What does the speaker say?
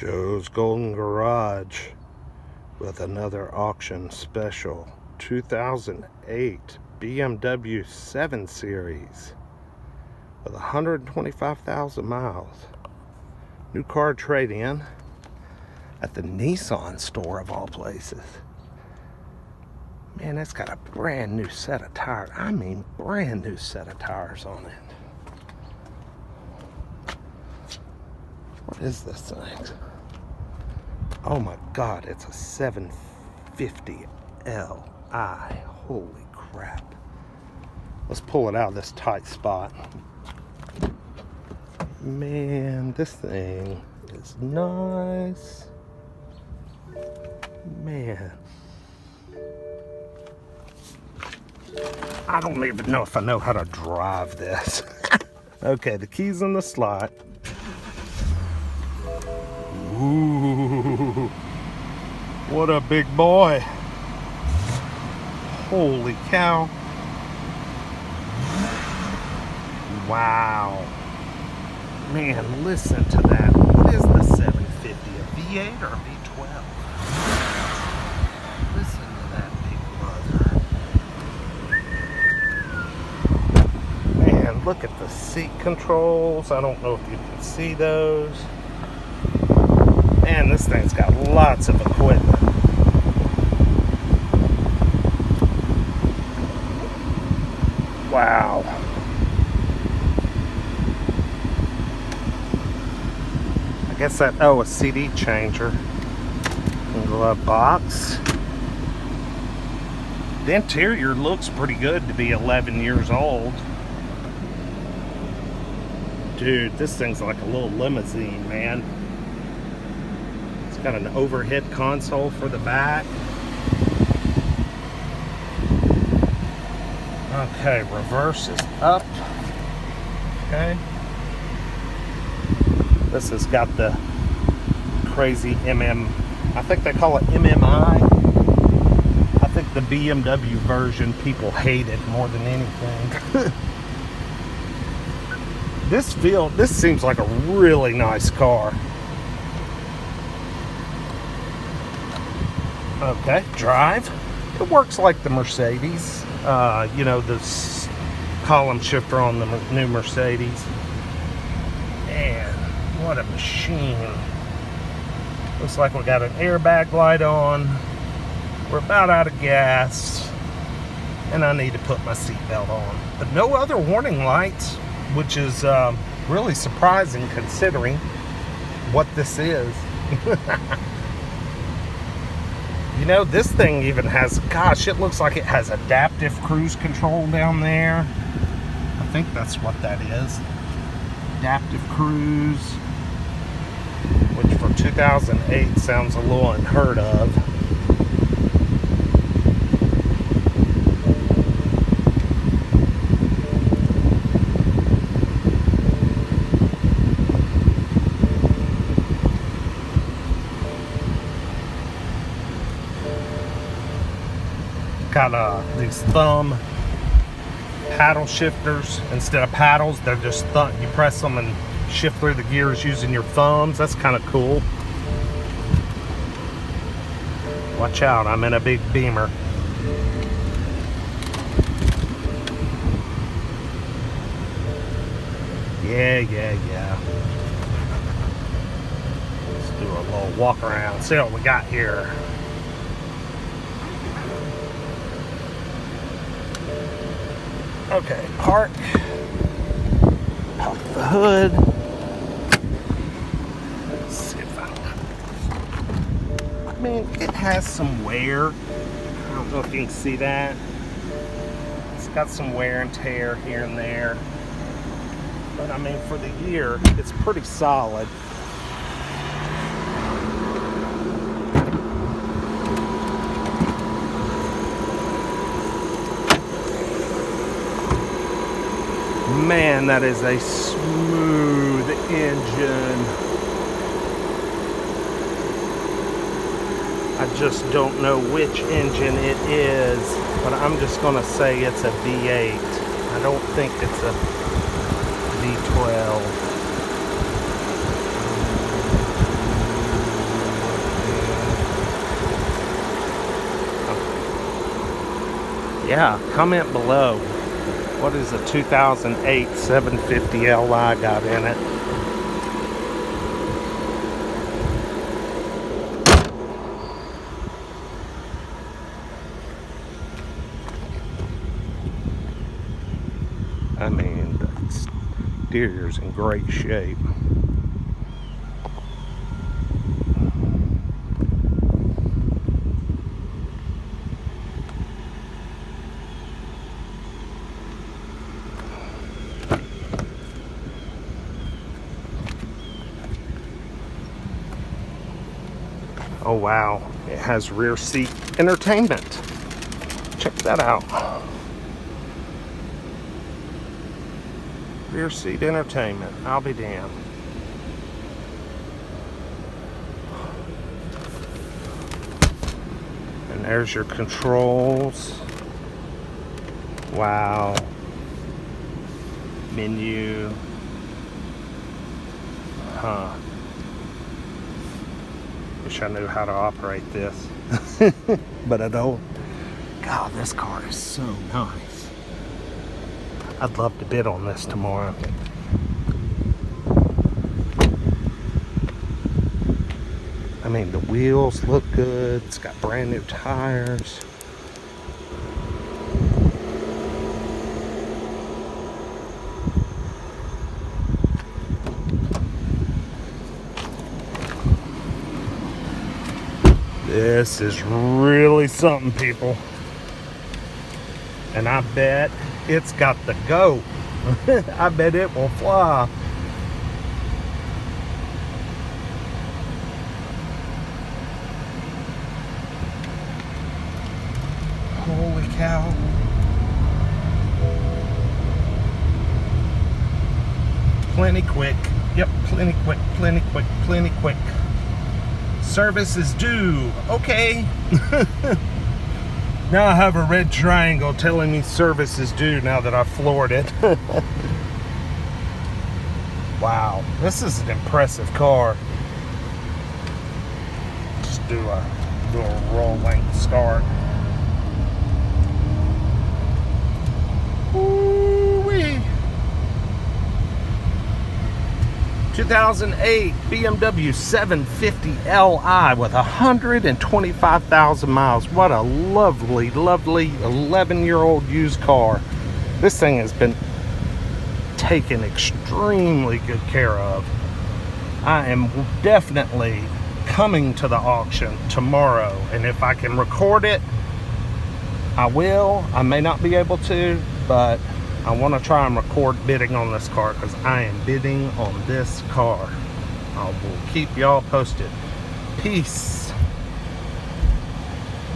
Joe's Golden Garage with another auction special 2008 BMW 7 Series with 125,000 miles. New car trade-in at the Nissan store of all places. Man, that's got a brand new set of tires. I mean, brand new set of tires on it. What is this thing? Oh my God, it's a 750 Li. Holy crap. Let's pull it out of this tight spot. Man, this thing is nice. Man. I don't even know if I know how to drive this. Okay, the key's in the slot. Ooh, what a big boy. Holy cow. Wow. Man, listen to that. What is the 750? A V8 or a V12? Listen to that big brother. Man, look at the seat controls. I don't know if you can see those. Man, this thing's got lots of equipment. Wow. I guess that, a CD changer. Glove box. The interior looks pretty good to be 11 years old. Dude, this thing's like a little limousine, man. Got an overhead console for the back. Okay, reverse is up. Okay. This has got the crazy I think they call it MMI. I think the BMW version people hate it more than anything. This seems like a really nice car. Okay, drive. It works like the Mercedes. You know, the column shifter on the new Mercedes. Man, what a machine. Looks like we got an airbag light on. We're about out of gas. And I need to put my seatbelt on. But no other warning lights, which is really surprising considering what this is. You know, this thing even has, gosh, it looks like it has adaptive cruise control down there. I think that's what that is. Adaptive cruise, which for 2008 sounds a little unheard of. Got these thumb paddle shifters. Instead of paddles, they're just you press them and shift through the gears using your thumbs. That's kind of cool. Watch out, I'm in a big Beamer. Yeah. Let's do a little walk around, see what we got here. Okay, park. Pop the hood. Let's see if I mean, it has some wear. I don't know if you can see that. It's got some wear and tear here and there. But I mean, for the year, it's pretty solid. Man, that is a smooth engine. I just don't know which engine it is, but I'm just going to say it's a V8. I don't think it's a V12. Yeah, comment below. What is a 2008 750 Li got in it? I mean, the exterior's in great shape. Oh wow, it has rear seat entertainment. Check that out. Rear seat entertainment, I'll be damned. And there's your controls. Wow. Menu. Huh. Wish I knew how to operate this. But I don't. God, this car is so nice. I'd love to bid on this tomorrow. I mean, the wheels look good. It's got brand new tires. This is really something, people. And I bet it's got the go. I bet it will fly. Holy cow. Plenty quick. Yep, plenty quick, plenty quick, plenty quick. Service is due. Okay. Now I have a red triangle telling me service is due now that I floored it. Wow, this is an impressive car. Just do a little rolling start. Woo-wee. 2008 BMW 750 Li with 125,000 miles. What a lovely, lovely 11-year-old used car. This thing has been taken extremely good care of. I am definitely coming to the auction tomorrow, and if I can record it, I will. I may not be able to, but I want to try and record bidding on this car because I am bidding on this car. I will keep y'all posted. Peace.